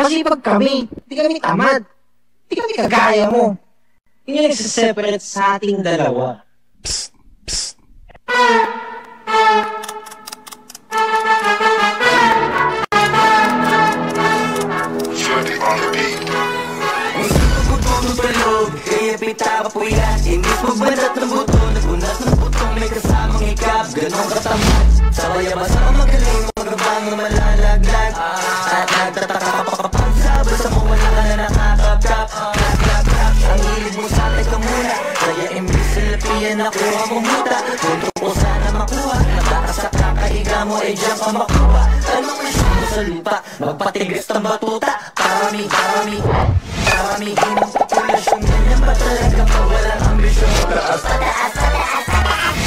Masipag kami. Hindi kami tamad. Hindi kami kagaya mo. Yun yung nagsiseparate sa ating dalawa. Psst, psst. Kaya pita papuya, inis magbanat ng buto, nagunat ng butong may kasamang hikap, ganong katamad. Sa bayabas ako magaling, magabang na malalaglag, at nagtataka pa kapag sabay sa mga wala ka na nakakapkap. Ang hilig mo sa atin ka muna, kaya imbis sa lapiyan nakuha mo muta. Punto ko sana makuha, nabaka sa kakaiga mo ay diyan ka makuha. Anong isyo mo sa lupa, magpatigis ng batuta. Paramihin ang populasyon, ganyan ba talaga pag walang ambisyon? Pataas, pataas, pataas, pataas.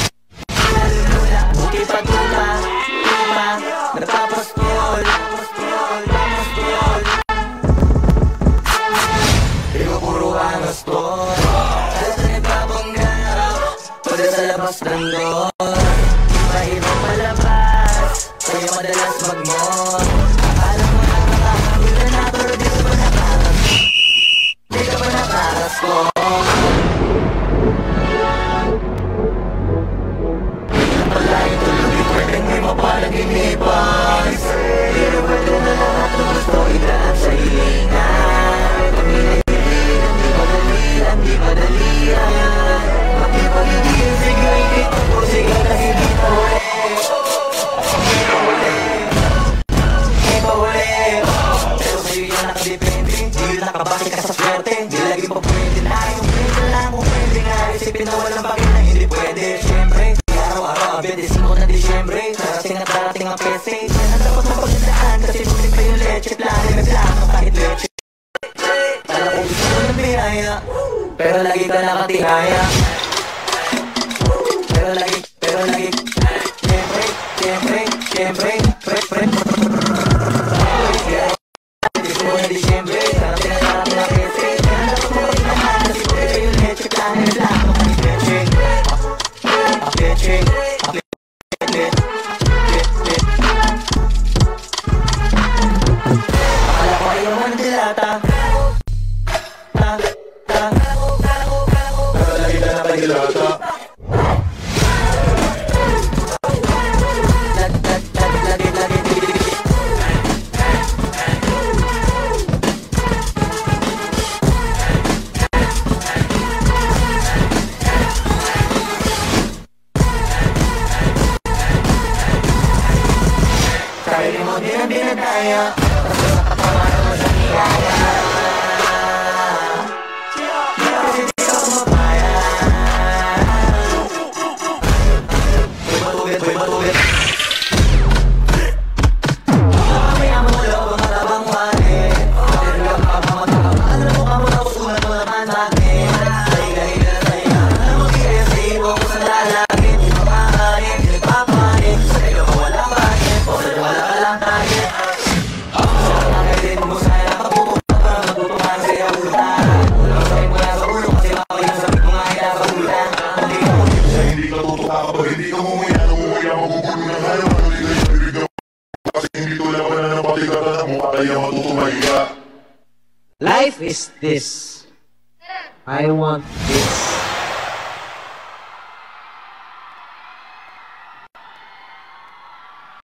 Nalulula, buti pa tupa, napapastol, ikaw puro angastol. Dahil sa nagbabangga, pwede sa labas ng doon. Iba-ibang palabas, kaya madalas mag-mall. Akala mo lang nakakagula na, pero di ko ba nakakas? Di ka ba nakakas ko? Napala yung tulog, pwedeng may mapalaginipan. Pero pwede na lang at gusto idaan sa hilingan. Hindi madali yan. Makipagigil, sige ikito ko, sige na hindi pa ulit. Pero sa'yo yan nakadepende, di nakabase ka sa swerte. Di lagi pa pwede na yung pwede lang kung pwede nga. Isipin na walang bakit na hindi pwede. Siyempre, araw-araw, 25 na Disyembre. Darating at darating ang pese. Yan ang dapat mapagdaan, kasi buti pa yung leche. Plano, may plano kahit leche. Alam ko gusto mo ng biyaya, pero lagi ka nakatihaya. Pero lagi, siyempre, pre. Disco na Disyembre, darating at darating ang pese. Yan ang dapat mapagdaan, kasi buti pa yung leche. Plano, may plano kahit leche. Akala ko ayaw mo ng dilata. Pero lagi ka na pagilata. Sarili mo din ang binadaya, kasi nakatawanan mo sa niyaya. Kasi di ka kumapaya. Boy batugit. Mamaya mo wala pa matabang walit. Tinagam ka pa matabang, alam mo ka mo tapos unang mo naman bakit. Sahiga na sahiga, alam mo kiyesi, huwag mo sa lalaki. Di makaharin, di nagpaparin, sa'yo mo walang bakit. Wala ka lang target. Sarap na kailin mo sana pagpupunta para matutuhan sa'yo ang sultanan. Masakit mo na sa ulo kasi baka yung sabi ko nga ay napagulan. Hindi ka tutuka kapag hindi ka mumuya, magugulo ng ayaw. Hindi ka yung bibig na kasi hindi tulaban na napatigatan na mukha kaya matutumay ka. Life is this. I want this.